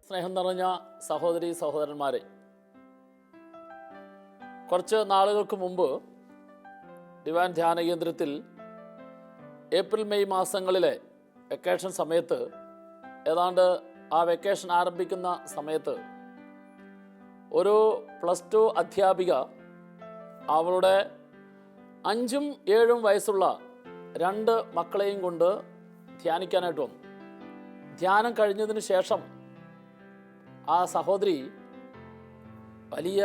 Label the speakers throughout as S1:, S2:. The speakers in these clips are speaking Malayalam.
S1: സ്നേഹം നിറഞ്ഞ സഹോദരി സഹോദരന്മാരെ, കുറച്ച് നാളുകൾക്ക് മുമ്പ് ഡിവൈൻ ധ്യാന കേന്ദ്രത്തിൽ ഏപ്രിൽ മെയ് മാസങ്ങളിലെ വെക്കേഷൻ സമയത്ത്, ഏതാണ്ട് ആ വെക്കേഷൻ ആരംഭിക്കുന്ന സമയത്ത്, ഒരു +2 അധ്യാപിക അവളുടെ 5ഉം 7ഉം വയസ്സുള്ള 2 മക്കളെയും കൊണ്ട് ധ്യാനിക്കാനായിട്ട് വന്നു. ധ്യാനം കഴിഞ്ഞതിന് ശേഷം ആ സഹോദരി വലിയ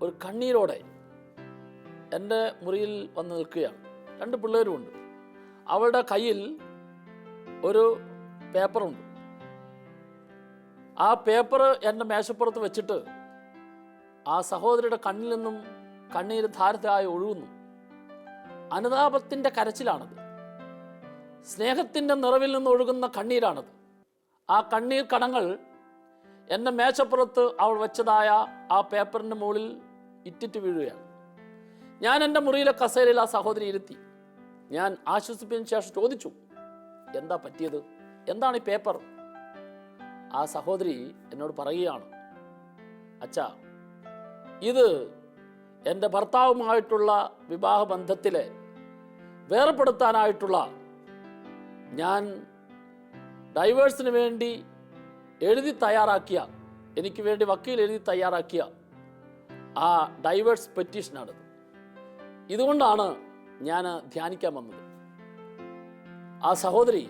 S1: ഒരു കണ്ണീരോടെ എൻ്റെ മുറിയിൽ വന്ന് നിൽക്കുകയാണ്. 2 പിള്ളേരുമുണ്ട്. അവളുടെ കയ്യിൽ ഒരു പേപ്പറുണ്ട്. ആ പേപ്പർ എൻ്റെ മേശപ്പുറത്ത് വെച്ചിട്ട് ആ സഹോദരിയുടെ കണ്ണിൽ നിന്നും കണ്ണീര് ധാരയായി ഒഴുകുന്നു. അനുതാപത്തിൻ്റെ കരച്ചിലാണത്. സ്നേഹത്തിൻ്റെ നിറവിൽ നിന്ന് ഒഴുകുന്ന കണ്ണീരാണത്. ആ കണ്ണീർ കണങ്ങൾ എൻ്റെ മേശപ്പുറത്ത് അവൾ വെച്ചതായ ആ പേപ്പറിൻ്റെ മുകളിൽ ഇറ്റിറ്റ് വീഴുകയാണ്. ഞാൻ എൻ്റെ മുറിയിലെ കസേരയിൽ ആ സഹോദരി ഇരുത്തി. ഞാൻ ആശ്വസിപ്പിച്ചതിന് ശേഷം ചോദിച്ചു, എന്താ പറ്റിയത്, എന്താണ് ഈ പേപ്പർ? ആ സഹോദരി എന്നോട് പറയുകയാണ്, അച്ഛാ, ഇത് എൻ്റെ ഭർത്താവുമായിട്ടുള്ള വിവാഹബന്ധത്തിലെ വേർപെടുത്താനായിട്ടുള്ള ഞാൻ ഡൈവേഴ്സിന് വേണ്ടി എഴുതി തയ്യാറാക്കിയ, എനിക്ക് വേണ്ടി വക്കീൽ എഴുതി തയ്യാറാക്കിയ ആ ഡൈവേഴ്സ് പെറ്റീഷനാണിത്. ഇതുകൊണ്ടാണ് ഞാൻ ധ്യാനിക്കാൻ വന്നത്. ആ സഹോദരി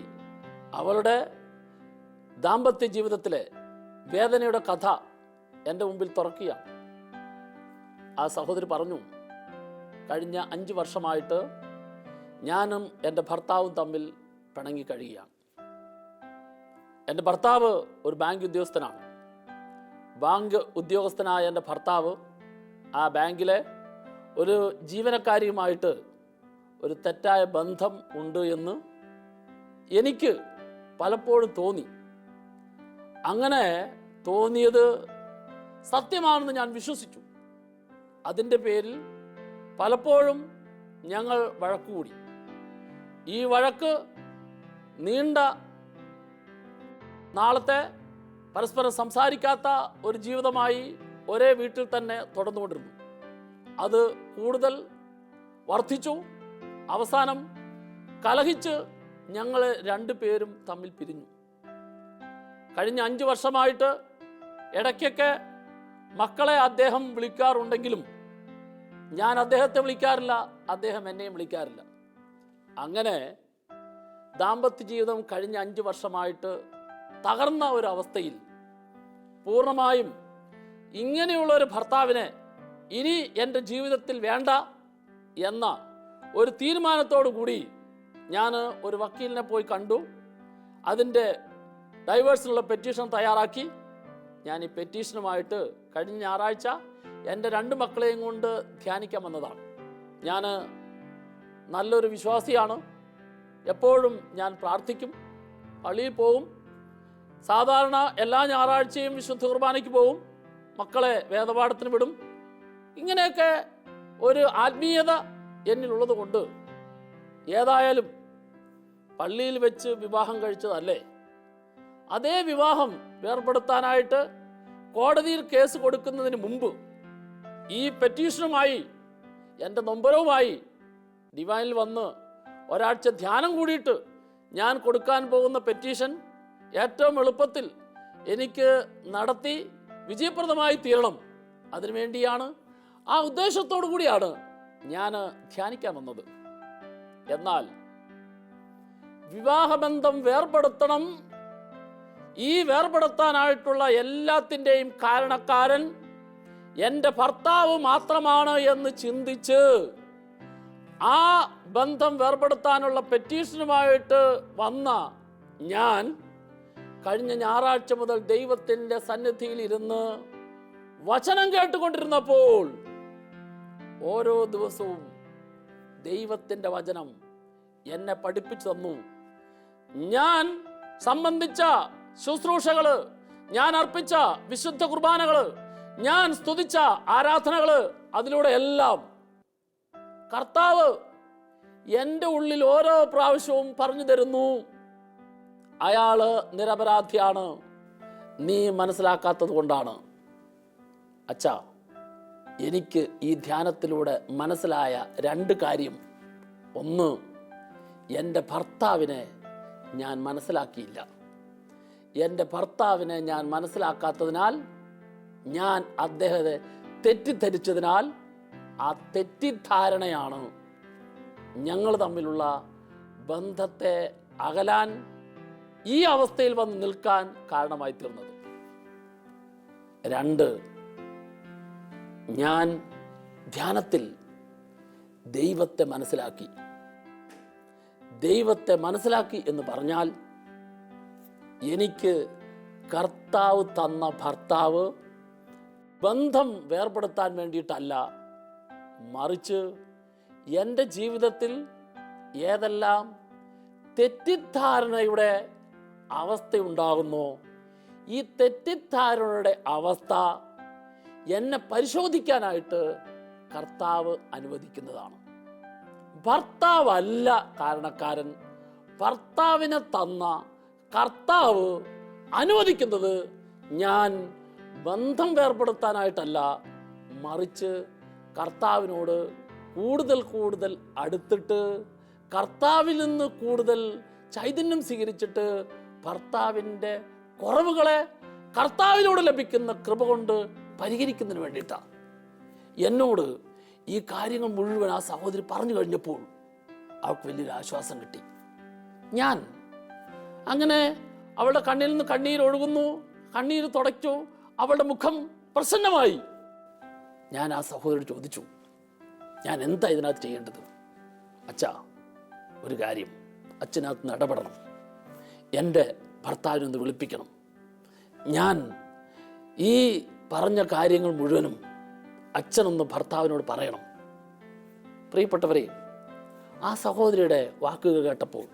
S1: അവളുടെ ദാമ്പത്യ ജീവിതത്തിലെ വേദനയുടെ കഥ എൻ്റെ മുമ്പിൽ തുറക്കുകയാണ്. ആ സഹോദരി പറഞ്ഞു, കഴിഞ്ഞ 5 വർഷമായിട്ട് ഞാനും എൻ്റെ ഭർത്താവും തമ്മിൽ പിണങ്ങി കഴിയുകയാണ്. എൻ്റെ ഭർത്താവ് ഒരു ബാങ്ക് ഉദ്യോഗസ്ഥനാണ്. ബാങ്ക് ഉദ്യോഗസ്ഥനായ എൻ്റെ ഭർത്താവ് ആ ബാങ്കിലെ ഒരു ജീവനക്കാരിയുമായിട്ട് ഒരു തെറ്റായ ബന്ധം ഉണ്ട് എന്ന് എനിക്ക് പലപ്പോഴും തോന്നി. അങ്ങനെ തോന്നിയത് സത്യമാണെന്ന് ഞാൻ വിശ്വസിച്ചു. അതിൻ്റെ പേരിൽ പലപ്പോഴും ഞങ്ങൾ വഴക്കുകൂടി. ഈ വഴക്ക് നീണ്ട നാളത്തെ പരസ്പരം സംസാരിക്കാത്ത ഒരു ജീവിതമായി ഒരേ വീട്ടിൽ തന്നെ തുടർന്നുകൊണ്ടിരുന്നു. അത് കൂടുതൽ വർദ്ധിച്ചു. അവസാനം കലഹിച്ച് ഞങ്ങൾ 2 പേരും തമ്മിൽ പിരിഞ്ഞു. കഴിഞ്ഞ 5 വർഷമായിട്ട് ഇടയ്ക്കൊക്കെ മക്കളെ അദ്ദേഹം വിളിക്കാറുണ്ടെങ്കിലും ഞാൻ അദ്ദേഹത്തെ വിളിക്കാറില്ല, അദ്ദേഹം എന്നെയും വിളിക്കാറില്ല. അങ്ങനെ ദാമ്പത്യ ജീവിതം കഴിഞ്ഞ 5 വർഷമായിട്ട് തകർന്ന ഒരു അവസ്ഥയിൽ പൂർണ്ണമായും ഇങ്ങനെയുള്ള ഒരു ഭർത്താവിനെ ഇനി എൻ്റെ ജീവിതത്തിൽ വേണ്ട എന്ന ഒരു തീരുമാനത്തോടു കൂടി ഞാൻ ഒരു വക്കീലിനെ പോയി കണ്ടു. അതിൻ്റെ ഡൈവേഴ്സിനുള്ള പെറ്റീഷൻ തയ്യാറാക്കി. ഞാൻ ഈ പെറ്റീഷനുമായിട്ട് കഴിഞ്ഞ ഞായറാഴ്ച എൻ്റെ 2 മക്കളെയും കൊണ്ട് ധ്യാനിക്കാൻ വന്നതാണ്. ഞാൻ നല്ലൊരു വിശ്വാസിയാണ്. എപ്പോഴും ഞാൻ പ്രാർത്ഥിക്കും, പള്ളിയിൽ പോകും. സാധാരണ എല്ലാ ഞായറാഴ്ചയും വിശുദ്ധ കുർബാനയ്ക്ക് പോകും, മക്കളെ വേദപാഠത്തിന് വിടും. ഇങ്ങനെയൊക്കെ ഒരു ആത്മീയത എന്നിലുള്ളത് കൊണ്ട് ഏതായാലും പള്ളിയിൽ വെച്ച് വിവാഹം കഴിച്ചതല്ലേ, അതേ വിവാഹം വേർപെടുത്താനായിട്ട് കോടതിയിൽ കേസ് കൊടുക്കുന്നതിന് മുമ്പ് ഈ പെറ്റീഷനുമായി എൻ്റെ നൊമ്പരവുമായി ഡിവൈനിൽ വന്ന് ഒരാഴ്ച ധ്യാനം കൂടിയിട്ട് ഞാൻ കൊടുക്കാൻ പോകുന്ന പെറ്റീഷൻ ഏറ്റവും എളുപ്പത്തിൽ എനിക്ക് നടത്തി വിജയപ്രദമായി തീരണം. അതിനുവേണ്ടിയാണ്, ആ ഉദ്ദേശത്തോടു കൂടിയാണ് ഞാൻ ധ്യാനിക്കാൻ വന്നത്. എന്നാൽ വിവാഹബന്ധം വേർപെടുത്തണം, ഈ വേർപെടുത്താനായിട്ടുള്ള എല്ലാത്തിൻ്റെയും കാരണക്കാരൻ എൻ്റെ ഭർത്താവ് മാത്രമാണ് എന്ന് ചിന്തിച്ച് ആ ബന്ധം വേർപെടുത്താനുള്ള പെറ്റീഷനുമായിട്ട് വന്ന ഞാൻ കഴിഞ്ഞ ഞായറാഴ്ച മുതൽ ദൈവത്തിൻ്റെ സന്നിധിയിൽ ഇരുന്ന് വചനം കേട്ടുകൊണ്ടിരുന്നപ്പോൾ ഓരോ ദിവസവും ദൈവത്തിൻ്റെ വചനം എന്നെ പഠിപ്പിച്ചു തന്നു. ഞാൻ സംബന്ധിച്ച ശുശ്രൂഷകള്, ഞാൻ അർപ്പിച്ച വിശുദ്ധ കുർബാനകള്, ഞാൻ സ്തുതിച്ച ആരാധനകള്, അതിലൂടെ എല്ലാം കർത്താവ് എൻ്റെ ഉള്ളിൽ ഓരോ പ്രാവശ്യവും പറഞ്ഞു തരുന്നു, അയാള് നിരപരാധിയാണ്, നീ മനസ്സിലാക്കാത്തത് കൊണ്ടാണ്. അച്ഛാ, എനിക്ക് ഈ ധ്യാനത്തിലൂടെ മനസ്സിലായ 2 കാര്യം. ഒന്ന്, എൻ്റെ ഭർത്താവിനെ ഞാൻ മനസ്സിലാക്കിയില്ല. എൻ്റെ ഭർത്താവിനെ ഞാൻ മനസ്സിലാക്കാത്തതിനാൽ, ഞാൻ അദ്ദേഹത്തെ തെറ്റിദ്ധരിച്ചതിനാൽ, ആ തെറ്റിദ്ധാരണയാണ് ഞങ്ങൾ തമ്മിലുള്ള ബന്ധത്തെ അകലാൻ, ഈ അവസ്ഥയിൽ വന്ന് നിൽക്കാൻ കാരണമായി തീർന്നത്. 2, ഞാൻ ധ്യാനത്തിൽ ദൈവത്തെ മനസ്സിലാക്കി. ദൈവത്തെ മനസ്സിലാക്കി എന്ന് പറഞ്ഞാൽ, എനിക്ക് കർത്താവ് തന്ന ഭർത്താവ് ബന്ധം വേർപെടുത്താൻ വേണ്ടിയിട്ടല്ല, മറിച്ച് എൻ്റെ ജീവിതത്തിൽ ഏതെല്ലാം തെറ്റിദ്ധാരണയുടെ അവസ്ഥയുണ്ടാകുന്നു, ഈ തെറ്റിദ്ധാരണയുടെ അവസ്ഥ എന്നെ പരിശോധിക്കാനായിട്ട് കർത്താവ് അനുവദിക്കുന്നതാണ്. ഭർത്താവല്ല കാരണക്കാരൻ. ഭർത്താവിനെ തന്ന കർത്താവ് അനുവദിക്കുന്നത് ഞാൻ ബന്ധം വേർപെടുത്താനായിട്ടല്ല, മറിച്ച് കർത്താവിനോട് കൂടുതൽ അടുത്തിട്ട്, കർത്താവിൽ നിന്ന് കൂടുതൽ ചൈതന്യം സ്വീകരിച്ചിട്ട്, ഭർത്താവിൻ്റെ കുറവുകളെ കർത്താവിനോട് ലഭിക്കുന്ന കൃപ കൊണ്ട് പരിഹരിക്കുന്നതിന് വേണ്ടിയിട്ടാണ്. എന്നോട് ഈ കാര്യങ്ങൾ മുഴുവൻ ആ സഹോദരി പറഞ്ഞു കഴിഞ്ഞപ്പോൾ അവൾക്ക് വലിയൊരു ആശ്വാസം കിട്ടി. ഞാൻ അങ്ങനെ അവളുടെ കണ്ണിൽ നിന്ന് കണ്ണീരൊഴുകുന്നു, കണ്ണീര് തുടച്ചു, അവളുടെ മുഖം പ്രസന്നമായി. ഞാൻ ആ സഹോദരി ചോദിച്ചു, ഞാൻ എന്താ ഇതിനകത്ത് ചെയ്യേണ്ടത്? അച്ഛാ, ഒരു കാര്യം, അച്ഛനകത്ത് ഇടപെടണം. എൻ്റെ ഭർത്താവിനൊന്ന് വിളിപ്പിക്കണം. ഞാൻ ഈ പറഞ്ഞ കാര്യങ്ങൾ മുഴുവനും അച്ഛനൊന്ന് ഭർത്താവിനോട് പറയണം. പ്രിയപ്പെട്ടവരെ, ആ സഹോദരിയുടെ വാക്കുകൾ കേട്ടപ്പോൾ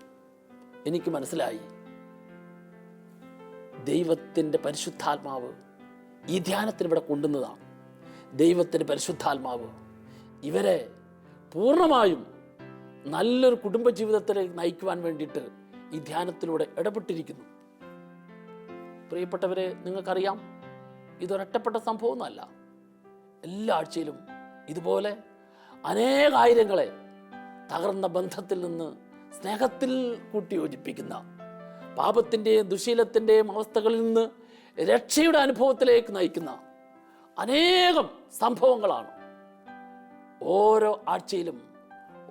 S1: എനിക്ക് മനസ്സിലായി, ദൈവത്തിൻ്റെ പരിശുദ്ധാത്മാവ് ഈ ധ്യാനത്തിന് ഇവിടെ കൊണ്ടുവന്നതാണ്. ദൈവത്തിൻ്റെ പരിശുദ്ധാത്മാവ് ഇവരെ പൂർണ്ണമായും നല്ലൊരു കുടുംബജീവിതത്തിലേക്ക് നയിക്കുവാൻ വേണ്ടിയിട്ട് ഈ ധ്യാനത്തിലൂടെ ഇടപെട്ടിരിക്കുന്നു. പ്രിയപ്പെട്ടവരെ, നിങ്ങൾക്കറിയാം, ഇതൊരൊറ്റപ്പെട്ട സംഭവമൊന്നുമല്ല. എല്ലാ ആഴ്ചയിലും ഇതുപോലെ അനേകായിരങ്ങളെ തകർന്ന ബന്ധത്തിൽ നിന്ന് സ്നേഹത്തിൽ കൂട്ടിയോജിപ്പിക്കുന്ന, പാപത്തിൻ്റെയും ദുശീലത്തിൻ്റെയും അവസ്ഥകളിൽ നിന്ന് രക്ഷയുടെ അനുഭവത്തിലേക്ക് നയിക്കുന്ന അനേകം സംഭവങ്ങളാണ് ഓരോ ആഴ്ചയിലും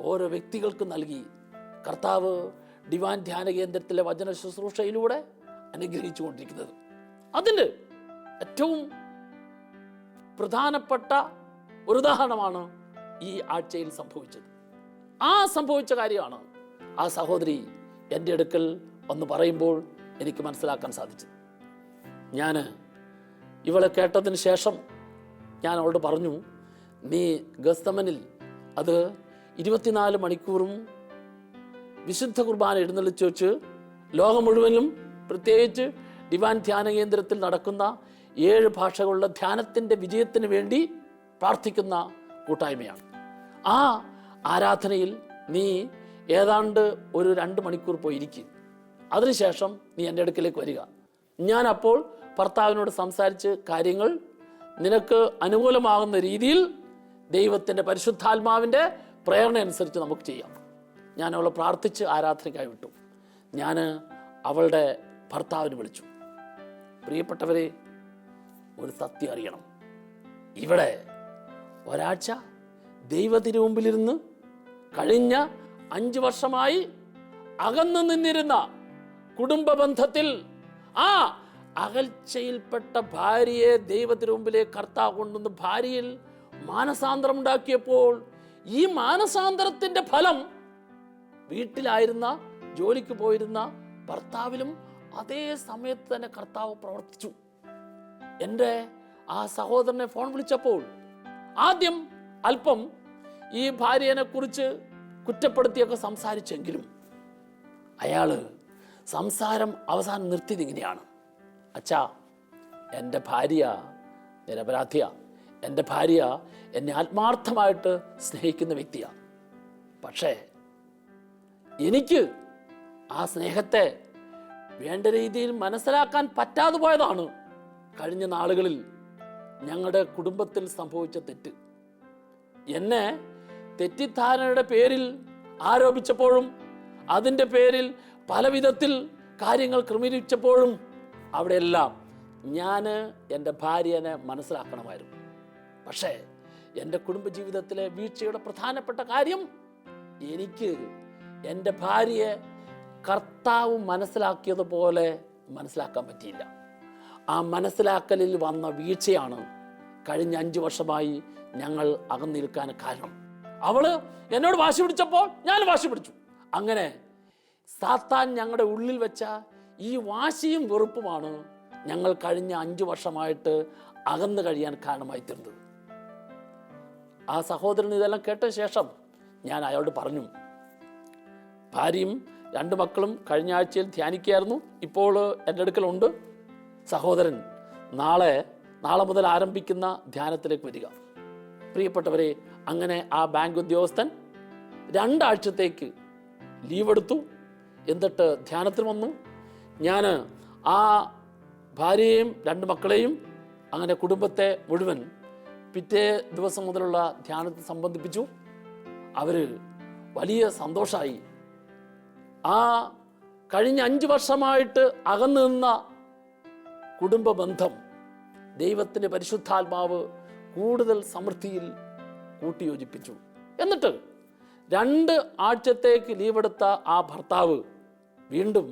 S1: ഓരോ വ്യക്തികൾക്ക് നൽകി കർത്താവ് ഡിവൈൻ ധ്യാന കേന്ദ്രത്തിലെ വചന ശുശ്രൂഷയിലൂടെ അനുഗ്രഹിച്ചു കൊണ്ടിരിക്കുന്നത്. അതിന് ഏറ്റവും പ്രധാനപ്പെട്ട ഒരു ഉദാഹരണമാണ് ഈ ആഴ്ചയിൽ സംഭവിച്ചത്. ആ സംഭവിച്ച കാര്യമാണ് ആ സഹോദരി എൻ്റെ അടുക്കൽ ഒന്ന് പറയുമ്പോൾ എനിക്ക് മനസ്സിലാക്കാൻ സാധിച്ചത്. ഞാൻ ഇവളെ കേട്ടതിന് ശേഷം ഞാൻ അവളോട് പറഞ്ഞു, നീ ഗസ്തമനിൽ അത് 24 മണിക്കൂറും വിശുദ്ധ കുർബാന എഴുന്നള്ളിച്ച് വെച്ച് ലോകം മുഴുവനും, പ്രത്യേകിച്ച് ഡിവൈൻ ധ്യാന കേന്ദ്രത്തിൽ നടക്കുന്ന 7 ഭാഷകളുടെ ധ്യാനത്തിൻ്റെ വിജയത്തിന് വേണ്ടി പ്രാർത്ഥിക്കുന്ന കൂട്ടായ്മയാണ്. ആ ആരാധനയിൽ നീ ഏതാണ്ട് ഒരു 2 മണിക്കൂർ പോയിരിക്കും. അതിനുശേഷം നീ എൻ്റെ അടുക്കിലേക്ക് വരിക. ഞാൻ അപ്പോൾ ഭർത്താവിനോട് സംസാരിച്ച് കാര്യങ്ങൾ നിനക്ക് അനുകൂലമാകുന്ന രീതിയിൽ ദൈവത്തിൻ്റെ പരിശുദ്ധാത്മാവിൻ്റെ പ്രേരണ അനുസരിച്ച് നമുക്ക് ചെയ്യാം. ഞാൻ അവളെ പ്രാർത്ഥിച്ച് ആരാധനയ്ക്കായി വിട്ടു. ഞാൻ അവളുടെ ഭർത്താവിനെ വിളിച്ചു. പ്രിയപ്പെട്ടവരെ, ഒരു സത്യം അറിയണം. ഇവിടെ ഒരാഴ്ച ദൈവത്തിനു മുമ്പിലിരുന്ന് കഴിഞ്ഞ 5 വർഷമായി അകന്നു നിന്നിരുന്ന കുടുംബ ബന്ധത്തിൽ ആ അകൽച്ചയിൽപ്പെട്ട ഭാര്യയെ ദൈവത്തിനു മുമ്പിലെ കർത്താവ് കൊണ്ടുവന്ന് ഭാര്യയിൽ മാനസാന്തരം ഉണ്ടാക്കിയപ്പോൾ ഈ മാനസാന്തരത്തിൻ്റെ ഫലം വീട്ടിലായിരുന്ന, ജോലിക്ക് പോയിരുന്ന ഭർത്താവിലും അതേ സമയത്ത് തന്നെ കർത്താവ് പ്രവർത്തിച്ചു. എൻ്റെ ആ സഹോദരനെ ഫോൺ വിളിച്ചപ്പോൾ ആദ്യം അല്പം ഈ ഭാര്യനെ കുറിച്ച് കുറ്റപ്പെടുത്തിയൊക്കെ സംസാരിച്ചെങ്കിലും അയാള് സംസാരം അവസാനം നിർത്തിയത് ഇങ്ങനെയാണ്: അച്ഛാ, എൻ്റെ ഭാര്യ നിരപരാധിയ, എൻ്റെ ഭാര്യ എന്നെ ആത്മാർത്ഥമായിട്ട് സ്നേഹിക്കുന്ന വ്യക്തിയാണ്. പക്ഷേ എനിക്ക് ആ സ്നേഹത്തെ വേണ്ട രീതിയിൽ മനസ്സിലാക്കാൻ പറ്റാതെ പോയതാണ് കഴിഞ്ഞ നാളുകളിൽ ഞങ്ങളുടെ കുടുംബത്തിൽ സംഭവിച്ച തെറ്റ്. എന്നെ തെറ്റിദ്ധാരണയുടെ പേരിൽ ആരോപിച്ചപ്പോഴും അതിൻ്റെ പേരിൽ പല വിധത്തിൽ കാര്യങ്ങൾ ക്രമീകരിച്ചപ്പോഴും അവിടെയെല്ലാം ഞാൻ എൻ്റെ ഭാര്യനെ മനസ്സിലാക്കണമായിരുന്നു. പക്ഷേ എൻ്റെ കുടുംബജീവിതത്തിലെ വീഴ്ചയുടെ പ്രധാനപ്പെട്ട കാര്യം, എനിക്ക് എൻ്റെ ഭാര്യയെ കർത്താവ് മനസ്സിലാക്കിയതുപോലെ മനസ്സിലാക്കാൻ പറ്റിയില്ല. ആ മനസ്സിലാക്കലിൽ വന്ന വീഴ്ചയാണ് കഴിഞ്ഞ 5 വർഷമായി ഞങ്ങൾ അകന്നിരിക്കാൻ കാരണം. അവള് എന്നോട് വാശി പിടിച്ചപ്പോൾ ഞാൻ വാശി പിടിച്ചു. അങ്ങനെ സാത്താൻ ഞങ്ങളുടെ ഉള്ളിൽ വെച്ച ഈ വാശിയും വെറുപ്പുമാണ് ഞങ്ങൾ കഴിഞ്ഞ 5 വർഷമായിട്ട് അകന്നു കഴിയാൻ കാരണമായി തീർന്നത്. ആ സഹോദരൻ ഇതെല്ലാം കേട്ട ശേഷം ഞാൻ അയാളോട് പറഞ്ഞു, ഭാര്യയും 2 മക്കളും കഴിഞ്ഞ ആഴ്ചയിൽ ധ്യാനിക്കുകയായിരുന്നു, ഇപ്പോൾ എൻ്റെ അടുക്കലുണ്ട്. സഹോദരൻ നാളെ മുതൽ ആരംഭിക്കുന്ന ധ്യാനത്തിലേക്ക് വരിക. പ്രിയപ്പെട്ടവരെ, അങ്ങനെ ആ ബാങ്ക് ഉദ്യോഗസ്ഥൻ 2 ആഴ്ചത്തേക്ക് ലീവ് എടുത്തു. എന്നിട്ട് ധ്യാനത്തിന് വന്നു. ഞാൻ ആ ഭാര്യയെയും 2 മക്കളെയും അങ്ങനെ കുടുംബത്തെ മുഴുവൻ പിറ്റേ ദിവസം മുതലുള്ള ധ്യാനത്തിൽ സംബന്ധിപ്പിച്ചു. അവർ വലിയ സന്തോഷമായി. ആ കഴിഞ്ഞ 5 വർഷമായിട്ട് അകന്നു നിന്ന കുടുംബ ബന്ധം ദൈവത്തിൻ്റെ പരിശുദ്ധാത്മാവ് കൂടുതൽ സമൃദ്ധിയിൽ കൂട്ടിയോജിപ്പിച്ചു. എന്നിട്ട് 2 ആഴ്ചത്തേക്ക് ലീവെടുത്ത ആ ഭർത്താവ് വീണ്ടും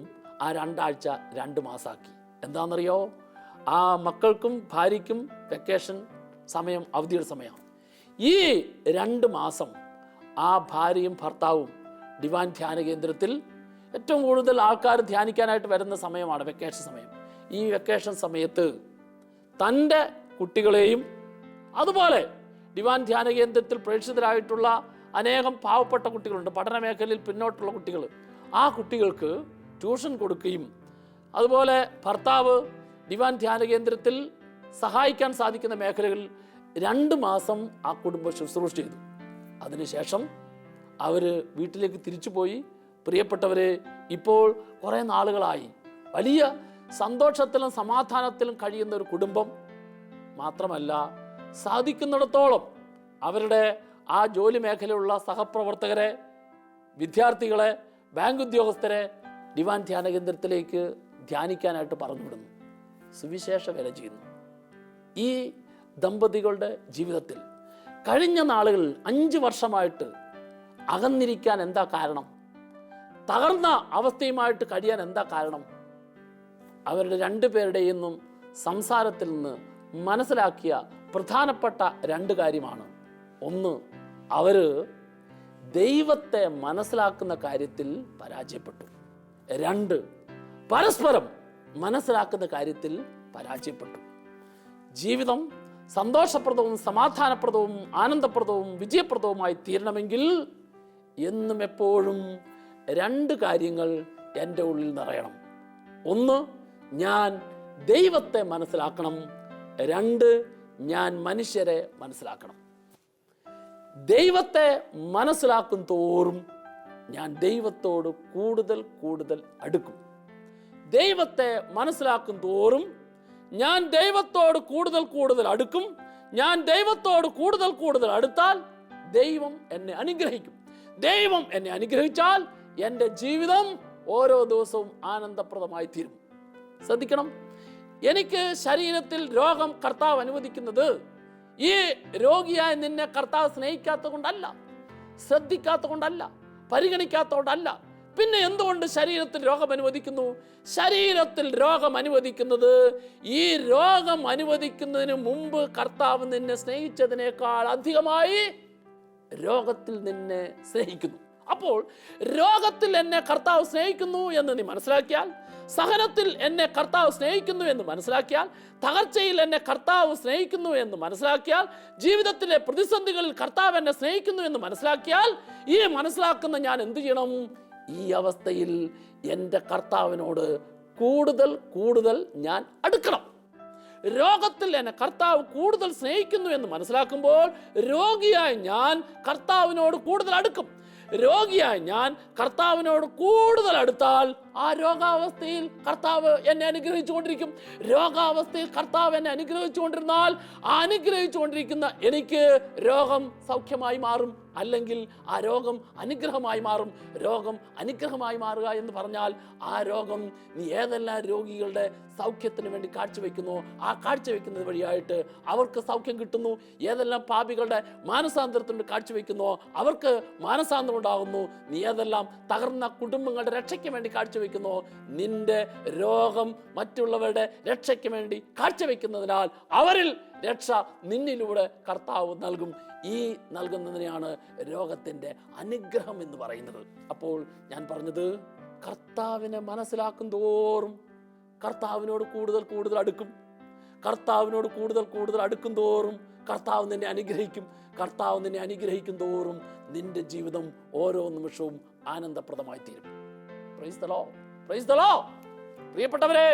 S1: ആ 2 ആഴ്ച 2 മാസമാക്കി. എന്താണെന്നറിയോ? ആ മക്കൾക്കും ഭാര്യയ്ക്കും വെക്കേഷൻ സമയം, അവധിയുടെ സമയമാണ്. ഈ 2 മാസം ആ ഭാര്യയും ഭർത്താവും ഡിവൈൻ ധ്യാന കേന്ദ്രത്തിൽ ഏറ്റവും കൂടുതൽ ആൾക്കാർ ധ്യാനിക്കാനായിട്ട് വരുന്ന സമയമാണ് വെക്കേഷൻ സമയം. ഈ വെക്കേഷൻ സമയത്ത് തൻ്റെ കുട്ടികളെയും അതുപോലെ ഡിവൈൻ ധ്യാന കേന്ദ്രത്തിൽ പ്രേക്ഷിതരായിട്ടുള്ള അനേകം പാവപ്പെട്ട കുട്ടികളുണ്ട്, പഠന മേഖലയിൽ പിന്നോട്ടുള്ള കുട്ടികൾ. ആ കുട്ടികൾക്ക് ട്യൂഷൻ കൊടുക്കുകയും അതുപോലെ ഭർത്താവ് ഡിവൈൻ ധ്യാന കേന്ദ്രത്തിൽ സഹായിക്കാൻ സാധിക്കുന്ന മേഖലകളിൽ 2 മാസം ആ കുടുംബം ശുശ്രൂഷ ചെയ്തു. അതിനുശേഷം അവർ വീട്ടിലേക്ക് തിരിച്ചു പോയി. പ്രിയപ്പെട്ടവരെ, ഇപ്പോൾ കുറേ നാളുകളായി വലിയ സന്തോഷത്തിലും സമാധാനത്തിലും കഴിയുന്ന ഒരു കുടുംബം. മാത്രമല്ല, സാധിക്കുന്നിടത്തോളം അവരുടെ ആ ജോലി മേഖലയിലുള്ള സഹപ്രവർത്തകരെ, വിദ്യാർത്ഥികളെ, ബാങ്ക് ഉദ്യോഗസ്ഥരെ ഡിവൈൻ ധ്യാന കേന്ദ്രത്തിലേക്ക് ധ്യാനിക്കാനായിട്ട് പറഞ്ഞുവിടുന്നു, സുവിശേഷ വേല ചെയ്യുന്നു. ഈ ദമ്പതികളുടെ ജീവിതത്തിൽ കഴിഞ്ഞ നാളുകളിൽ 5 വർഷമായിട്ട് അകന്നിരിക്കാൻ എന്താ കാരണം? തകർന്ന അവസ്ഥയുമായിട്ട് കഴിയാൻ എന്താ കാരണം? അവരുടെ 2 പേരുടെയും സംസാരത്തിൽ നിന്ന് മനസ്സിലാക്കിയ പ്രധാനപ്പെട്ട 2 കാര്യമാണ്. ഒന്ന്, അവർ ദൈവത്തെ മനസ്സിലാക്കുന്ന കാര്യത്തിൽ പരാജയപ്പെട്ടു. 2, പരസ്പരം മനസ്സിലാക്കുന്ന കാര്യത്തിൽ പരാജയപ്പെട്ടു. ജീവിതം സന്തോഷപ്രദവും സമാധാനപ്രദവും ആനന്ദപ്രദവും വിജയപ്രദവുമായി തീരണമെങ്കിൽ എന്നും എപ്പോഴും 2 കാര്യങ്ങൾ എൻ്റെ ഉള്ളിൽ നിറയണം. ഒന്ന്, ഞാൻ ദൈവത്തെ മനസ്സിലാക്കണം. 2, ഞാൻ മനുഷ്യരെ മനസ്സിലാക്കണം. ദൈവത്തെ മനസ്സിലാക്കും തോറും ഞാൻ ദൈവത്തോട് കൂടുതൽ അടുക്കും. ദൈവത്തെ മനസ്സിലാക്കും തോറും ഞാൻ ദൈവത്തോട് കൂടുതൽ അടുക്കും. ഞാൻ ദൈവത്തോട് കൂടുതൽ അടുത്താൽ ദൈവം എന്നെ അനുഗ്രഹിക്കും. ദൈവം എന്നെ അനുഗ്രഹിച്ചാൽ എൻ്റെ ജീവിതം ഓരോ ദിവസവും ആനന്ദപ്രദമായി തീരും. ശ്രദ്ധിക്കണം, എനിക്ക് ശരീരത്തിൽ രോഗം കർത്താവ് അനുവദിക്കുന്നത് ഈ രോഗിയായ നിന്നെ കർത്താവ് സ്നേഹിക്കാത്തത് കൊണ്ടല്ല, ശ്രദ്ധിക്കാത്തത് കൊണ്ടല്ല, പരിഗണിക്കാത്തത് കൊണ്ടല്ല. പിന്നെ എന്തുകൊണ്ട് ശരീരത്തിൽ രോഗം അനുവദിക്കുന്നു? ശരീരത്തിൽ രോഗം അനുവദിക്കുന്നത് ഈ രോഗം അനുവദിക്കുന്നതിന് മുമ്പ് കർത്താവ് നിന്നെ സ്നേഹിച്ചതിനേക്കാൾ അധികമായി രോഗത്തിൽ നിന്നെ സ്നേഹിക്കുന്നു. അപ്പോൾ രോഗത്തിൽ എന്നെ കർത്താവ് സ്നേഹിക്കുന്നു എന്ന് നീ മനസ്സിലാക്കിയാൽ, സഹനത്തിൽ എന്നെ കർത്താവ് സ്നേഹിക്കുന്നു എന്ന് മനസ്സിലാക്കിയാൽ, തകർച്ചയിൽ എന്നെ കർത്താവ് സ്നേഹിക്കുന്നു എന്ന് മനസ്സിലാക്കിയാൽ, ജീവിതത്തിലെ പ്രതിസന്ധികളിൽ കർത്താവ് എന്നെ സ്നേഹിക്കുന്നു എന്ന് മനസ്സിലാക്കിയാൽ, ഈ മനസ്സിലാക്കുന്ന ഞാൻ എന്ത് ചെയ്യണം? ഈ അവസ്ഥയിൽ എൻ്റെ കർത്താവിനോട് കൂടുതൽ ഞാൻ അടുക്കണം. രോഗത്തിൽ എന്നെ കർത്താവ് കൂടുതൽ സ്നേഹിക്കുന്നു എന്ന് മനസ്സിലാക്കുമ്പോൾ രോഗിയായി ഞാൻ കർത്താവിനോട് കൂടുതൽ അടുക്കും. രോഗിയായി ഞാൻ കർത്താവിനോട് കൂടുതൽ അടുത്താൽ ആ രോഗാവസ്ഥയിൽ കർത്താവ് എന്നെ അനുഗ്രഹിച്ചുകൊണ്ടിരിക്കും. രോഗാവസ്ഥയിൽ കർത്താവ് എന്നെ അനുഗ്രഹിച്ചുകൊണ്ടിരുന്നാൽ ആ അനുഗ്രഹിച്ചുകൊണ്ടിരിക്കുന്ന എനിക്ക് രോഗം സൗഖ്യമായി മാറും, അല്ലെങ്കിൽ ആ രോഗം അനുഗ്രഹമായി മാറും. രോഗം അനുഗ്രഹമായി മാറുക എന്ന് പറഞ്ഞാൽ ആ രോഗം നീ ഏതെല്ലാം രോഗികളുടെ സൗഖ്യത്തിന് വേണ്ടി കാഴ്ചവെക്കുന്നു, ആ കാഴ്ചവെക്കുന്നത് വഴിയായിട്ട് അവർക്ക് സൗഖ്യം കിട്ടുന്നു. ഏതെല്ലാം പാപികളുടെ മാനസാന്തരത്തിന് കാഴ്ചവെക്കുന്നു, അവർക്ക് മാനസാന്തരം ഉണ്ടാകുന്നു. നീ ഏതെല്ലാം തകർന്ന കുടുംബങ്ങളുടെ രക്ഷയ്ക്ക് വേണ്ടി കാഴ്ചവെക്കുന്നു, നിന്റെ രോഗം മറ്റുള്ളവരുടെ രക്ഷയ്ക്ക് വേണ്ടി കാഴ്ചവെക്കുന്നതിനാൽ അവരിൽ രക്ഷ നിന്നിലൂടെ കർത്താവ് നൽകും. ഈ നൽകുന്നതിനെയാണ് രോഗത്തിൻ്റെ അനുഗ്രഹം എന്ന് പറയുന്നത്. അപ്പോൾ ഞാൻ പറഞ്ഞത്, കർത്താവിനെ മനസ്സിലാക്കും തോറും കർത്താവിനോട് കൂടുതൽ കൂടുതൽ അടുക്കും. കർത്താവിനോട് കൂടുതൽ കൂടുതൽ അടുക്കും തോറും കർത്താവ് നിന്നെ അനുഗ്രഹിക്കും. കർത്താവ് നിന്നെ അനുഗ്രഹിക്കും തോറും നിന്റെ ജീവിതം ഓരോ നിമിഷവും ആനന്ദപ്രദമായി തീരും. Praise the Lord, praise the Lord. പ്രിയപ്പെട്ടവരെ,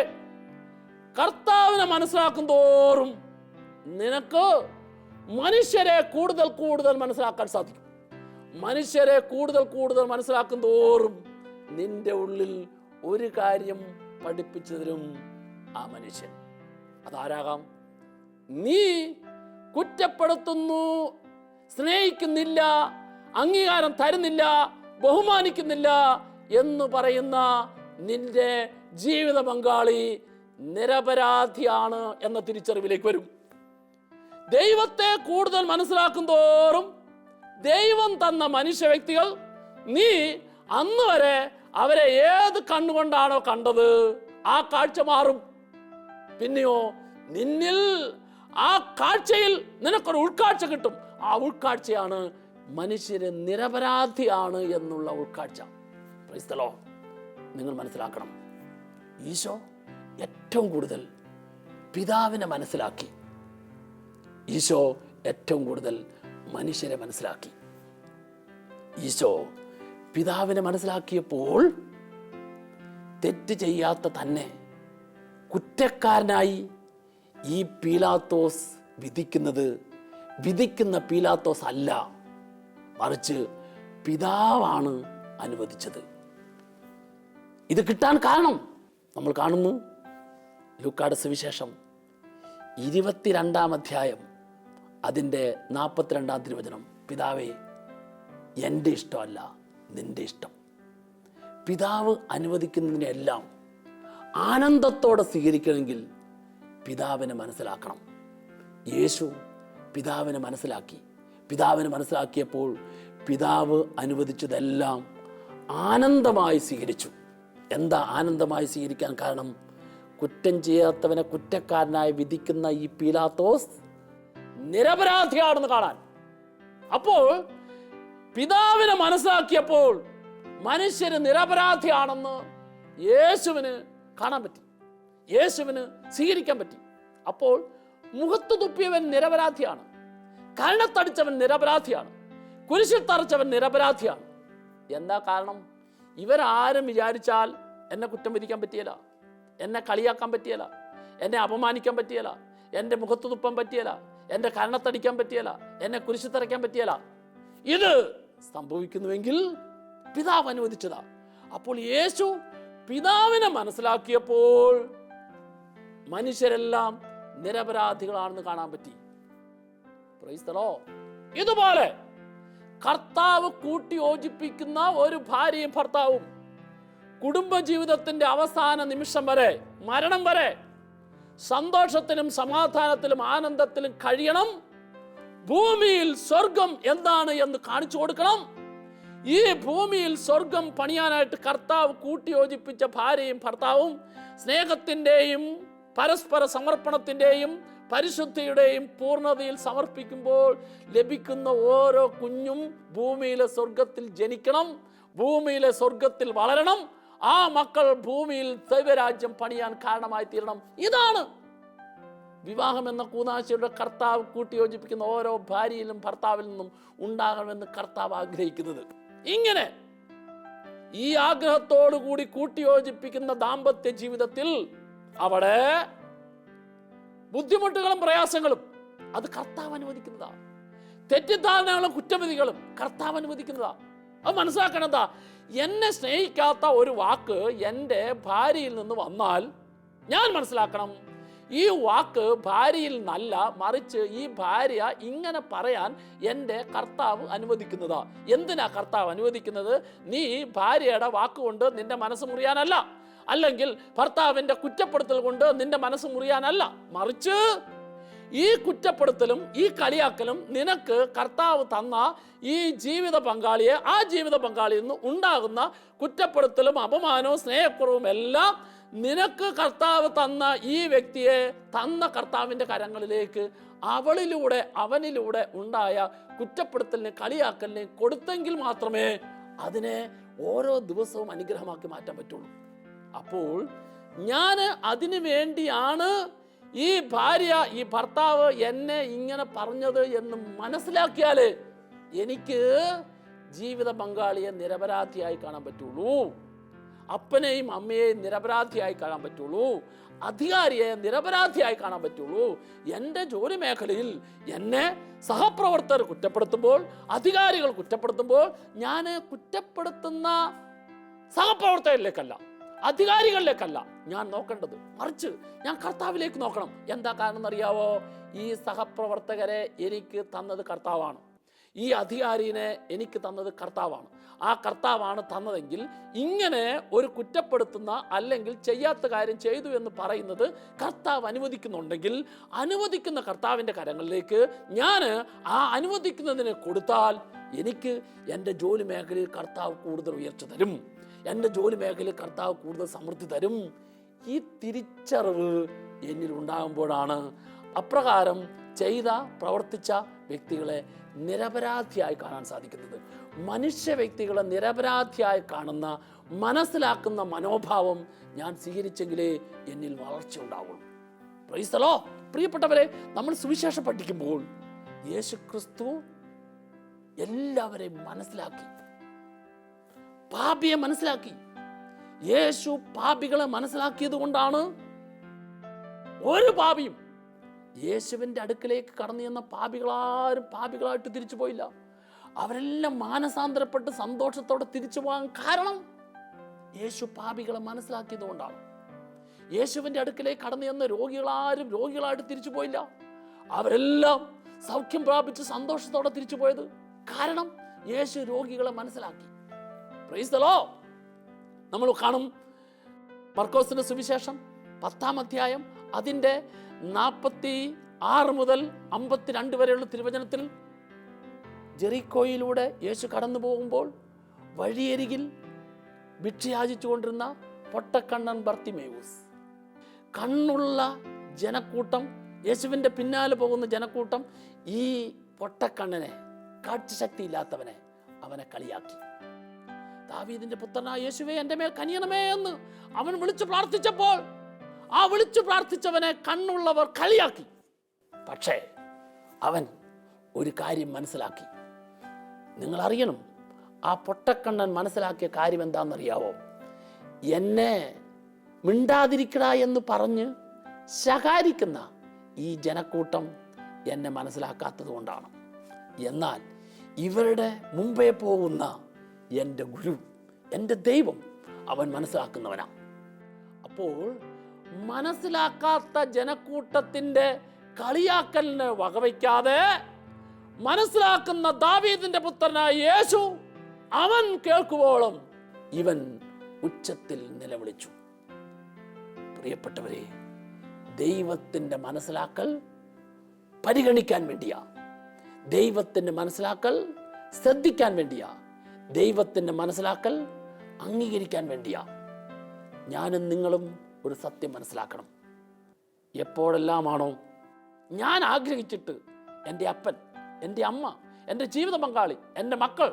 S1: കർത്താവിനെ മനസ്സിലാക്കും തോറും നിനക്ക് മനുഷ്യരെ കൂടുതൽ കൂടുതൽ മനസ്സിലാക്കാൻ സാധിക്കും. മനുഷ്യരെ കൂടുതൽ കൂടുതൽ മനസ്സിലാക്കും തോറും നിന്റെ ഉള്ളിൽ ഒരു കാര്യം പഠിപ്പിച്ചു തരും ആ മനുഷ്യൻ. അതാരാകാം? നീ കുറ്റപ്പെടുത്തുന്നു, സ്നേഹിക്കുന്നില്ല, അംഗീകാരം തരുന്നില്ല, ബഹുമാനിക്കുന്നില്ല എന്ന് പറയുന്ന നിന്റെ ജീവിത പങ്കാളി നിരപരാധിയാണ് എന്ന തിരിച്ചറിവിലേക്ക് വരും. ദൈവത്തെ കൂടുതൽ മനസ്സിലാക്കും തോറും ദൈവം തന്ന മനുഷ്യ വ്യക്തികൾ നീ അന്ന് വരെ അവരെ ഏത് കണ്ണുകൊണ്ടാണോ കണ്ടത് ആ കാഴ്ച മാറും. പിന്നെയോ നിന്നിൽ ആ കാഴ്ചയിൽ നിനക്കൊരു ഉൾക്കാഴ്ച കിട്ടും. ആ ഉൾക്കാഴ്ചയാണ് മനുഷ്യരെ നിരപരാധിയാണ് എന്നുള്ള ഉൾക്കാഴ്ച. Praise the Lord. നിങ്ങൾ മനസ്സിലാക്കണം, ഈശോ ഏറ്റവും കൂടുതൽ പിതാവിനെ മനസ്സിലാക്കി. ഈശോ ഏറ്റവും കൂടുതൽ മനുഷ്യരെ മനസ്സിലാക്കി. ഈശോ പിതാവിനെ മനസ്സിലാക്കിയപ്പോൾ തെറ്റ് ചെയ്യാത്ത തന്നെ കുറ്റക്കാരനായി ഈ പീലാത്തോസ് വിധിക്കുന്ന പീലാത്തോസ് അല്ല, മറിച്ച് പിതാവാണ് അനുവദിച്ചത്. ഇത് കിട്ടാൻ കാരണം നമ്മൾ കാണുന്നു ലൂക്കായുടെ സുവിശേഷം 22-ാം അധ്യായം അതിൻ്റെ 42-ാം തിരുവചനം. പിതാവേ, എൻ്റെ ഇഷ്ടമല്ല നിൻ്റെ ഇഷ്ടം. പിതാവ് അനുവദിക്കുന്നതിനെല്ലാം ആനന്ദത്തോടെ സ്വീകരിക്കണമെങ്കിൽ പിതാവിനെ മനസ്സിലാക്കണം. യേശു പിതാവിനെ മനസ്സിലാക്കി. പിതാവിനെ മനസ്സിലാക്കിയപ്പോൾ പിതാവ് അനുവദിച്ചതെല്ലാം ആനന്ദമായി സ്വീകരിച്ചു. എന്താ ആനന്ദമായി സ്വീകരിക്കാൻ കാരണം? കുറ്റം ചെയ്യാത്തവനെ കുറ്റക്കാരനായി വിധിക്കുന്ന ഈ പീലാത്തോസ് നിരപരാധിയാണെന്ന് കാണാൻ. അപ്പോൾ പിതാവിനെ മനസ്സിലാക്കിയപ്പോൾ മനുഷ്യന് നിരപരാധിയാണെന്ന് യേശുവിന് കാണാൻ പറ്റി, യേശുവിന് സ്വീകരിക്കാൻ പറ്റി. അപ്പോൾ മുഖത്ത് തുപ്പിയവൻ നിരപരാധിയാണ്, കരണത്തടിച്ചവൻ നിരപരാധിയാണ്, കുരിശിൽ തറച്ചവൻ നിരപരാധിയാണ്. എന്താ കാരണം? ഇവരാരും വിചാരിച്ചാൽ എന്നെ കുറ്റം വിധിക്കാൻ പറ്റിയല്ല, എന്നെ കളിയാക്കാൻ പറ്റിയല്ല, എന്നെ അപമാനിക്കാൻ പറ്റിയല്ല, എൻ്റെ മുഖത്ത് തുപ്പാൻ പറ്റിയല്ല, എൻ്റെ കരണത്തടിക്കാൻ പറ്റിയല്ല, എന്നെ കുരിശിൽ തറയ്ക്കാൻ പറ്റിയല്ല. ഇത് സംഭവിക്കുന്നുവെങ്കിൽ പിതാവ് അനുവദിച്ചതാ. അപ്പോൾ യേശു പിതാവിനെ മനസ്സിലാക്കിയപ്പോൾ മനുഷ്യരെല്ലാം നിരപരാധികളാണെന്ന് കാണാൻ പറ്റി. Praise the Lord. ഇതുപോലെ കർത്താവ് കൂട്ടി യോജിപ്പിക്കുന്ന ഒരു ഭാര്യയും ഭർത്താവും കുടുംബജീവിതത്തിന്റെ അവസാന നിമിഷം വരെ, മരണം വരെ സന്തോഷത്തിലും സമാധാനത്തിലും ആനന്ദത്തിലും കഴിയണം. ഭൂമിയിൽ സ്വർഗം എന്താണ് എന്ന് കാണിച്ചു കൊടുക്കണം. ഈ ഭൂമിയിൽ സ്വർഗം പണിയാനായിട്ട് കർത്താവ് കൂട്ടിയോജിപ്പിച്ച ഭാര്യയും ഭർത്താവും സ്നേഹത്തിൻ്റെയും പരസ്പര സമർപ്പണത്തിൻ്റെയും പരിശുദ്ധിയുടെയും പൂർണ്ണതയിൽ സമർപ്പിക്കുമ്പോൾ ലഭിക്കുന്ന ഓരോ കുഞ്ഞും ഭൂമിയിലെ സ്വർഗത്തിൽ ജനിക്കണം, ഭൂമിയിലെ സ്വർഗത്തിൽ വളരണം. ആ മക്കൾ ഭൂമിയിൽ ദൈവരാജ്യം പണിയാൻ കാരണമായി തീരണം. ഇതാണ് വിവാഹം എന്ന കൂനാശയുടെ കർത്താവ് കൂട്ടിയോജിപ്പിക്കുന്ന ഓരോ ഭാര്യയിലും ഭർത്താവിൽ നിന്നും ഉണ്ടാകണമെന്ന് കർത്താവ് ആഗ്രഹിക്കുന്നത്. ഇങ്ങനെ ഈ ആഗ്രഹത്തോടു കൂടി കൂട്ടിയോജിപ്പിക്കുന്ന ദാമ്പത്യ ജീവിതത്തിൽ അവിടെ ബുദ്ധിമുട്ടുകളും പ്രയാസങ്ങളും അത് കർത്താവ് അനുവദിക്കുന്നതാ. തെറ്റിദ്ധാരണകളും കുറ്റവിധികളും കർത്താവ് അനുവദിക്കുന്നതാ. അത് മനസ്സിലാക്കണതാ, എന്നെ സ്നേഹിക്കാത്ത ഒരു വാക്ക് എൻ്റെ ഭാര്യയിൽ നിന്ന് വന്നാൽ ഞാൻ മനസ്സിലാക്കണം, ഈ വാക്ക് ഭാര്യയിൽ നല്ല, മറിച്ച് ഈ ഭാര്യ ഇങ്ങനെ പറയാൻ എൻ്റെ കർത്താവ് അനുവദിക്കുന്നതാ. എന്തിനാ കർത്താവ് അനുവദിക്കുന്നത്? നീ ഭാര്യയുടെ വാക്കുകൊണ്ട് നിന്റെ മനസ്സ് മുറിയാനല്ല, അല്ലെങ്കിൽ ഭർത്താവിൻ്റെ കുറ്റപ്പെടുത്തൽ കൊണ്ട് നിന്റെ മനസ്സ് മുറിയാനല്ല, മറിച്ച് ഈ കുറ്റപ്പെടുത്തലും ഈ കളിയാക്കലും നിനക്ക് കർത്താവ് തന്ന ഈ ജീവിത പങ്കാളിയെ, ആ ജീവിത പങ്കാളിയിൽ നിന്ന് ഉണ്ടാകുന്ന കുറ്റപ്പെടുത്തലും അപമാനവും സ്നേഹക്കുറവും എല്ലാം നിനക്ക് കർത്താവ് തന്ന ഈ വ്യക്തിയെ തന്ന കർത്താവിൻ്റെ കരങ്ങളിലേക്ക് അവളിലൂടെ അവനിലൂടെ ഉണ്ടായ കുറ്റപ്പെടുത്തലിന് കളിയാക്കലിന് കൊടുത്തെങ്കിൽ മാത്രമേ അതിനെ ഓരോ ദിവസവും അനുഗ്രഹമാക്കി മാറ്റാൻ പറ്റുള്ളൂ. അപ്പോൾ ഞാൻ അതിനു വേണ്ടിയാണ് ഈ ഭാര്യ, ഈ ഭർത്താവ് എന്നെ ഇങ്ങനെ പറഞ്ഞത് എന്ന് മനസ്സിലാക്കിയാൽ എനിക്ക് ജീവിത പങ്കാളിയെ നിരപരാധിയായി കാണാൻ പറ്റുള്ളൂ, അപ്പനെയും അമ്മയെയും നിരപരാധിയായി കാണാൻ പറ്റുള്ളൂ, അധികാരിയെ നിരപരാധിയായി കാണാൻ പറ്റുള്ളൂ. എൻ്റെ ജോലി മേഖലയിൽ എന്നെ സഹപ്രവർത്തകർ കുറ്റപ്പെടുത്തുമ്പോൾ, അധികാരികൾ കുറ്റപ്പെടുത്തുമ്പോൾ ഞാൻ കുറ്റപ്പെടുത്തുന്ന സഹപ്രവർത്തകരിലേക്കല്ല, അധികാരികളിലേക്കല്ല ഞാൻ നോക്കേണ്ടത്, മറിച്ച് ഞാൻ കർത്താവിലേക്ക് നോക്കണം. എന്താ കാരണം എന്നറിയാവോ? ഈ സഹപ്രവർത്തകരെ എനിക്ക് തന്നത് കർത്താവാണ്, ഈ അധികാരിനെ എനിക്ക് തന്നത് കർത്താവാണ്. ആ കർത്താവാണ് തന്നതെങ്കിൽ ഇങ്ങനെ ഒരു കുറ്റപ്പെടുത്തുന്ന അല്ലെങ്കിൽ ചെയ്യാത്ത കാര്യം ചെയ്തു എന്ന് പറയുന്നത് കർത്താവ് അനുവദിക്കുന്നുണ്ടെങ്കിൽ, അനുവദിക്കുന്ന കർത്താവിൻ്റെ കരങ്ങളിലേക്ക് ഞാൻ ആ അനുവദിക്കുന്നതിനെ കൊടുത്താൽ എനിക്ക് എൻ്റെ ജോലി മേഖലയിൽ കർത്താവ് കൂടുതൽ ഉയർച്ച തരും, എൻ്റെ ജോലി മേഖലയിൽ കർത്താവ് കൂടുതൽ സമൃദ്ധി തരും. ഈ തിരിച്ചറിവ് എന്നിൽ ഉണ്ടാകുമ്പോഴാണ് അപ്രകാരം പ്രവർത്തിച്ച വ്യക്തികളെ നിരപരാധിയായി കാണാൻ സാധിക്കുന്നത്. മനുഷ്യ വ്യക്തികളെ നിരപരാധിയായി കാണുന്ന, മനസ്സിലാക്കുന്ന മനോഭാവം ഞാൻ സ്വീകരിച്ചെങ്കിലേ എന്നിൽ വളർച്ച ഉണ്ടാവുള്ളൂ. Praise the Lord. പ്രിയപ്പെട്ടവരെ, നമ്മൾ സുവിശേഷം പഠിക്കുമ്പോൾ യേശുക്രിസ്തു എല്ലാവരെയും മനസ്സിലാക്കി, പാപിയെ മനസ്സിലാക്കി. യേശു പാപികളെ മനസ്സിലാക്കിയത് കൊണ്ടാണ് ഒരു പാപിയും യേശുവിൻ്റെ അടുക്കലേക്ക് കടന്നു ചെന്ന പാപികളാരും പാപികളായിട്ട് തിരിച്ചു പോയില്ല. അവരെല്ലാം മാനസാന്തരപ്പെട്ട് സന്തോഷത്തോടെ തിരിച്ചു പോകാൻ കാരണം യേശു പാപികളെ മനസ്സിലാക്കിയത് കൊണ്ടാണ്. യേശുവിൻ്റെ അടുക്കലേക്ക് കടന്നു ചെന്ന രോഗികളാരും രോഗികളായിട്ട് തിരിച്ചു പോയില്ല. അവരെല്ലാം സൗഖ്യം പ്രാപിച്ച് സന്തോഷത്തോടെ തിരിച്ചു പോയത് കാരണം യേശു രോഗികളെ മനസ്സിലാക്കി. Praise the Lord. നമ്മൾ കാണും മർക്കോസിന്റെ സുവിശേഷം 10-ാം അധ്യായം അതിൻ്റെ 46 മുതൽ 52 വരെയുള്ള തിരുവചനത്തിൽ ജെറിക്കോയിലൂടെ യേശു കടന്നു പോകുമ്പോൾ വഴിയരികിൽ ഭിക്ഷയാചിച്ചു കൊണ്ടിരുന്ന പൊട്ടക്കണ്ണൻ ബർത്തിമേവൂസ്, കണ്ണുള്ള ജനക്കൂട്ടം, യേശുവിൻ്റെ പിന്നാലെ പോകുന്ന ജനക്കൂട്ടം ഈ പൊട്ടക്കണ്ണനെ, കാഴ്ചശക്തി ഇല്ലാത്തവനെ, അവനെ കളിയാക്കി. ദാവീദിന്റെ പുത്രനായ യേശുവേ, എൻ്റെ മേൽ കനിയണമേ എന്ന് അവൻ വിളിച്ചു പ്രാർത്ഥിച്ചപ്പോൾ ആ വിളിച്ചു പ്രാർത്ഥിച്ചവനെ കണ്ണുള്ളവർ കളിയാക്കി. പക്ഷേ അവൻ ഒരു കാര്യം മനസ്സിലാക്കി. നിങ്ങൾ അറിയണം, ആ പൊട്ടക്കണ്ണൻ മനസ്സിലാക്കിയ കാര്യം എന്താണെന്നറിയാവോ? എന്നെ മിണ്ടാതിരിക്കട എന്ന് പറഞ്ഞ് ശകാരിക്കുന്ന ഈ ജനക്കൂട്ടം എന്നെ മനസ്സിലാക്കാത്തത് കൊണ്ടാണ്. എന്നാൽ ഇവരുടെ മുമ്പേ പോകുന്ന എൻ്റെ ഗുരു, എൻ്റെ ദൈവം, അവൻ മനസ്സിലാക്കുന്നവനാ. അപ്പോൾ മനസ്സിലാക്കാത്ത ജനക്കൂട്ടത്തിൻ്റെ കളിയാക്കലിന് വകവയ്ക്കാതെ മനസ്സിലാക്കുന്ന ദാവീദിന്റെ പുത്രനായ യേശു, അവൻ കേൾക്കുവോളം ഇവൻ ഉച്ചത്തിൽ നിലവിളിച്ചു. പ്രിയപ്പെട്ടവരെ, ദൈവത്തിൻ്റെ മനസ്സിലാക്കൽ പരിഗണിക്കാൻ വേണ്ടിയാ, ദൈവത്തിൻ്റെ മനസ്സിലാക്കൽ ശ്രദ്ധിക്കാൻ വേണ്ടിയാ, ദൈവത്തിൻ്റെ മനസ്സിലാക്കൽ അംഗീകരിക്കാൻ വേണ്ടിയാ. ഞാനും നിങ്ങളും ഒരു സത്യം മനസ്സിലാക്കണം. എപ്പോഴെല്ലാമാണോ ഞാൻ ആഗ്രഹിച്ചിട്ട് എൻ്റെ അപ്പൻ, എൻ്റെ അമ്മ, എൻ്റെ ജീവിത പങ്കാളി, എൻ്റെ മക്കൾ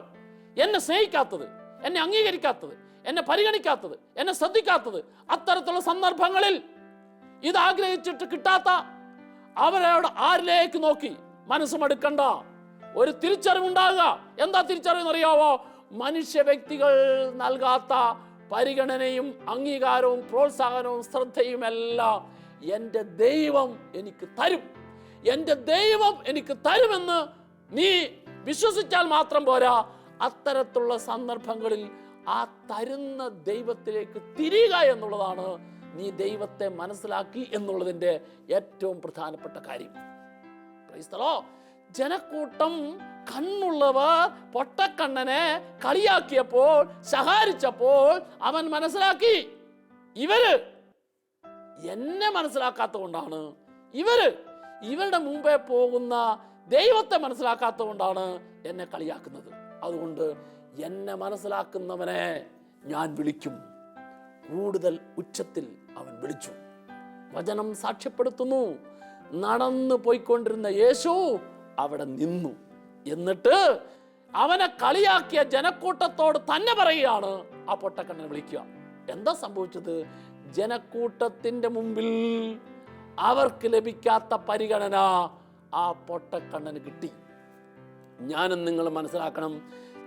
S1: എന്നെ സ്നേഹിക്കാത്തത്, എന്നെ അംഗീകരിക്കാത്തത്, എന്നെ പരിഗണിക്കാത്തത്, എന്നെ ശ്രദ്ധിക്കാത്തത്, അത്തരത്തിലുള്ള സന്ദർഭങ്ങളിൽ ഇത് ആഗ്രഹിച്ചിട്ട് കിട്ടാത്ത അവരോട് ആരിലേക്ക് നോക്കി മനസ്സുമടുക്കണ്ട, ഒരു തിരിച്ചറിവുണ്ടാകുക. എന്താ തിരിച്ചറിവെന്നറിയാവോ? മനുഷ്യ വ്യക്തികൾ നൽകാത്ത പരിഗണനയും അംഗീകാരവും പ്രോത്സാഹനവും ശ്രദ്ധയും എല്ലാം എൻ്റെ ദൈവം എനിക്ക് തരും, എൻ്റെ ദൈവം എനിക്ക് തരുമെന്ന് നീ വിശ്വസിച്ചാൽ മാത്രം പോരാ, അത്തരത്തിലുള്ള സന്ദർഭങ്ങളിൽ ആ തരുന്ന ദൈവത്തിലേക്ക് തിരിയുക എന്നുള്ളതാണ് നീ ദൈവത്തെ മനസ്സിലാക്കി എന്നുള്ളതിൻ്റെ ഏറ്റവും പ്രധാനപ്പെട്ട കാര്യം. Praise the Lord. ജനക്കൂട്ടം കണ്ണുള്ളവർ പൊട്ടക്കണ്ണനെ കളിയാക്കിയപ്പോൾ, ശകാരിച്ചപ്പോൾ അവൻ മനസ്സിലാക്കി, ഇവര് എന്നെ മനസ്സിലാക്കാത്തത് കൊണ്ടാണ്, ഇവരുടെ മുമ്പേ പോകുന്ന ദൈവത്തെ മനസ്സിലാക്കാത്തത് കൊണ്ടാണ് എന്നെ കളിയാക്കുന്നത്. അതുകൊണ്ട് എന്നെ മനസ്സിലാക്കുന്നവനെ ഞാൻ വിളിക്കും. കൂടുതൽ ഉച്ചത്തിൽ അവൻ വിളിച്ചു. വചനം സാക്ഷ്യപ്പെടുത്തുന്നു, നടന്നു പോയിക്കൊണ്ടിരുന്ന യേശു അവിടെ നിന്നു. എന്നിട്ട് അവനെ കളിയാക്കിയ ജനക്കൂട്ടത്തോട് തന്നെ പറയുകയാണ് ആ പൊട്ടക്കണ്ണനെ വിളിക്കുക. എന്താ സംഭവിച്ചത്? ജനക്കൂട്ടത്തിന്റെ മുമ്പിൽ അവർക്ക് ലഭിക്കാത്ത പരിഗണന ആ പൊട്ടക്കണ്ണന് കിട്ടി. ഞാനും നിങ്ങൾ മനസ്സിലാക്കണം,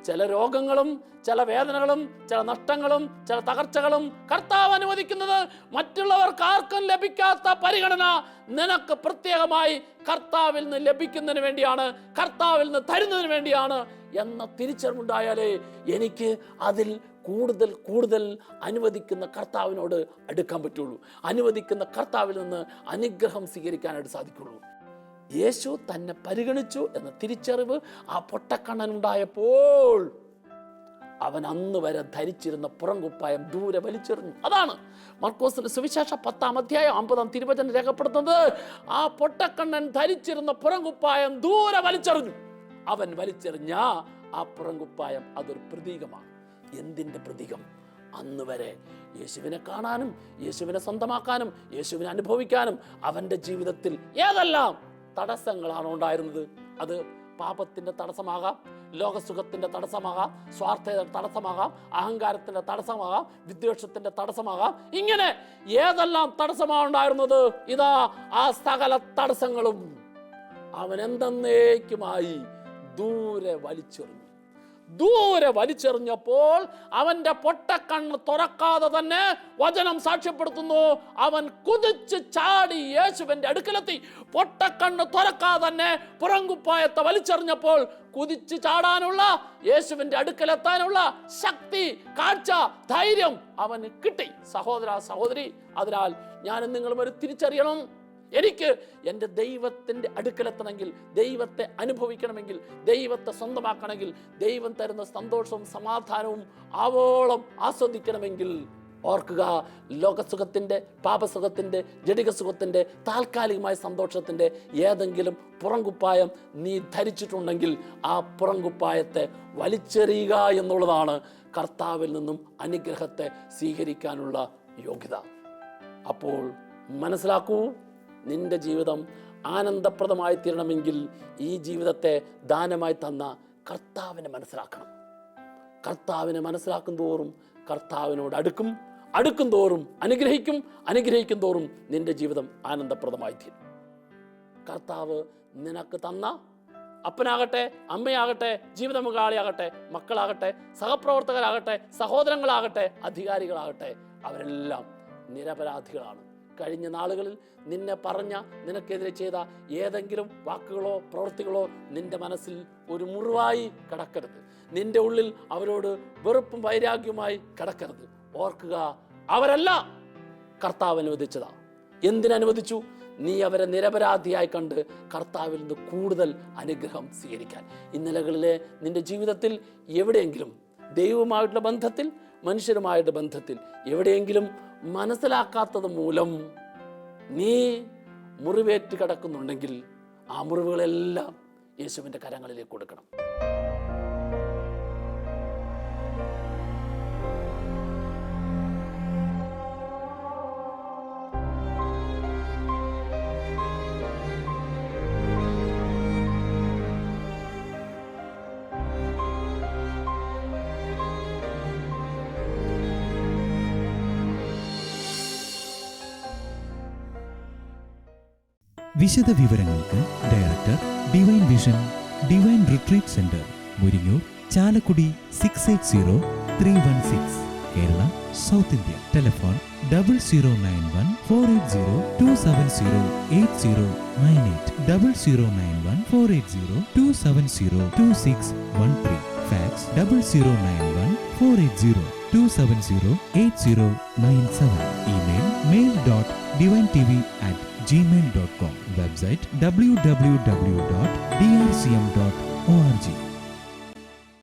S1: ചില രോഗങ്ങളും ചില വേദനകളും ചില നഷ്ടങ്ങളും ചില തകർച്ചകളും കർത്താവ് അനുവദിക്കുന്നത് മറ്റുള്ളവർക്ക് ആർക്കും ലഭിക്കാത്ത പരിഗണന നിനക്ക് പ്രത്യേകമായി കർത്താവിൽ നിന്ന് ലഭിക്കുന്നതിന് വേണ്ടിയാണ്, കർത്താവിൽ നിന്ന് തരുന്നതിന് വേണ്ടിയാണ് എന്ന തിരിച്ചറിവുണ്ടായാലേ എനിക്ക് അതിൽ കൂടുതൽ അനുവദിക്കുന്ന കർത്താവിനോട് അടുക്കാൻ പറ്റുള്ളൂ, അനുവദിക്കുന്ന കർത്താവിൽ നിന്ന് അനുഗ്രഹം സ്വീകരിക്കാനായിട്ട് സാധിക്കുള്ളൂ. യേശു തന്നെ പരിഗണിച്ചു എന്ന തിരിച്ചറിവ് ആ പൊട്ടക്കണ്ണനുണ്ടായപ്പോൾ അവൻ അന്ന് വരെ ധരിച്ചിരുന്ന പുറംകുപ്പായം ദൂരെ വലിച്ചെറിഞ്ഞു. അതാണ് മർക്കോസിന്റെ സുവിശേഷം 10-ാം അധ്യായം 50-ാം തിരുവചനം രേഖപ്പെടുത്തുന്നത്. ആ പൊട്ടക്കണ്ണൻ ധരിച്ചിരുന്ന പുറംകുപ്പായം ദൂരെ വലിച്ചെറിഞ്ഞു. അവൻ വലിച്ചെറിഞ്ഞ ആ പുറംകുപ്പായം അതൊരു പ്രതീകമാണ്. എന്തിൻ്റെ പ്രതീകം? അന്ന് വരെ യേശുവിനെ കാണാനും യേശുവിനെ സ്വന്തമാക്കാനും യേശുവിനെ അനുഭവിക്കാനും അവൻ്റെ ജീവിതത്തിൽ ഏതെല്ലാം തടസ്സങ്ങളാണ് ഉണ്ടായിരുന്നത്? അത് പാപത്തിൻ്റെ തടസ്സമാകാം, ലോകസുഖത്തിൻ്റെ തടസ്സമാകാം, സ്വാർത്ഥതയുടെ തടസ്സമാകാം, അഹങ്കാരത്തിൻ്റെ തടസ്സമാകാം, വിദ്വേഷത്തിൻ്റെ തടസ്സമാകാം. ഇങ്ങനെ ഏതെല്ലാം തടസ്സമാണ് ഉണ്ടായിരുന്നത്, ഇതാ ആ സകല തടസ്സങ്ങളും അവൻ എന്തെന്നേക്കുമായി ദൂരെ വലിച്ചെറിഞ്ഞപ്പോൾ അവന്റെ പൊട്ടക്കണ്ണ് തുറക്കാതെ തന്നെ വചനം സാക്ഷ്യപ്പെടുത്തുന്നു, അവൻ കുതിച്ച് ചാടി യേശുവിന്റെ അടുക്കലെത്തി. പൊട്ടക്കണ്ണ് തുറക്കാതെ തന്നെ പുറംകുപ്പായത്തെ വലിച്ചെറിഞ്ഞപ്പോൾ കുതിച്ച് ചാടാനുള്ള, യേശുവിന്റെ അടുക്കലെത്താനുള്ള ശക്തി, കാഴ്ച, ധൈര്യം അവന് കിട്ടി. സഹോദര സഹോദരി, അതിനാൽ ഞാനും നിങ്ങളും ഒരു തിരിച്ചറിയണം, എനിക്ക് എൻ്റെ ദൈവത്തിൻ്റെ അടുക്കലെത്തണമെങ്കിൽ, ദൈവത്തെ അനുഭവിക്കണമെങ്കിൽ, ദൈവത്തെ സ്വന്തമാക്കണമെങ്കിൽ, ദൈവം തരുന്ന സന്തോഷവും സമാധാനവും ആവോളം ആസ്വദിക്കണമെങ്കിൽ, ഓർക്കുക, ലോകസുഖത്തിൻ്റെ, പാപസുഖത്തിൻ്റെ, ജഡികസുഖത്തിൻ്റെ, താൽക്കാലികമായ സന്തോഷത്തിൻ്റെ ഏതെങ്കിലും പുറംകുപ്പായം നീ ധരിച്ചിട്ടുണ്ടെങ്കിൽ ആ പുറംകുപ്പായത്തെ വലിച്ചെറിയുക എന്നുള്ളതാണ് കർത്താവിൽ നിന്നും അനുഗ്രഹത്തെ സ്വീകരിക്കാനുള്ള യോഗ്യത. അപ്പോൾ മനസ്സിലാക്കൂ, നിന്റെ ജീവിതം ആനന്ദപ്രദമായി തീരണമെങ്കിൽ ഈ ജീവിതത്തെ ദാനമായി തന്ന കർത്താവിനെ മനസ്സിലാക്കണം. കർത്താവിനെ മനസ്സിലാക്കും തോറും കർത്താവിനോട് അടുക്കും തോറും അനുഗ്രഹിക്കും തോറും നിന്റെ ജീവിതം ആനന്ദപ്രദമായി തീരും. കർത്താവ് നിനക്ക് തന്ന അപ്പനാകട്ടെ, അമ്മയാകട്ടെ, ജീവിത പങ്കാളിയാകട്ടെ, മക്കളാകട്ടെ, സഹപ്രവർത്തകരാകട്ടെ, സഹോദരങ്ങളാകട്ടെ, അധികാരികളാകട്ടെ, അവരെല്ലാം നിരപരാധികളാണ്. കഴിഞ്ഞ നാളുകളിൽ നിന്നെ പറഞ്ഞ, നിനക്കെതിരെ ചെയ്ത ഏതെങ്കിലും വാക്കുകളോ പ്രവൃത്തികളോ നിന്റെ മനസ്സിൽ ഒരു മുറിവായി കിടക്കരുത്. നിന്റെ ഉള്ളിൽ അവരോട് വെറുപ്പും വൈരാഗ്യവുമായി കിടക്കരുത്. ഓർക്കുക, അവരല്ല കർത്താവ് അനുവദിച്ചതാ. എന്തിനനുവദിച്ചു? നീ അവരെ നിരപരാധിയായി കണ്ട് കർത്താവിൽ നിന്ന് കൂടുതൽ അനുഗ്രഹം സ്വീകരിക്കാൻ. ഇന്നലകളിലെ നിന്റെ ജീവിതത്തിൽ എവിടെയെങ്കിലും ദൈവവുമായിട്ടുള്ള ബന്ധത്തിൽ, മനുഷ്യരുമായിട്ടുള്ള ബന്ധത്തിൽ എവിടെയെങ്കിലും മനസ്സിലാക്കാത്തത് മൂലം നീ മുറിവേറ്റ് കിടക്കുന്നുണ്ടെങ്കിൽ ആ മുറിവുകളെല്ലാം യേശുവിൻ്റെ കരങ്ങളിലേക്ക് കൊടുക്കണം.
S2: വിശദ വിവരങ്ങൾക്ക് director, divine vision, divine retreat centre, Muringoor, Chalakudy 680316, Kerala, south India. Telephone 0091 480 270 8098, 0091 480 270 2613. Fax 0091 480 270 8097. Email mail.divinetv@gmail.com. Website www.drcm.org.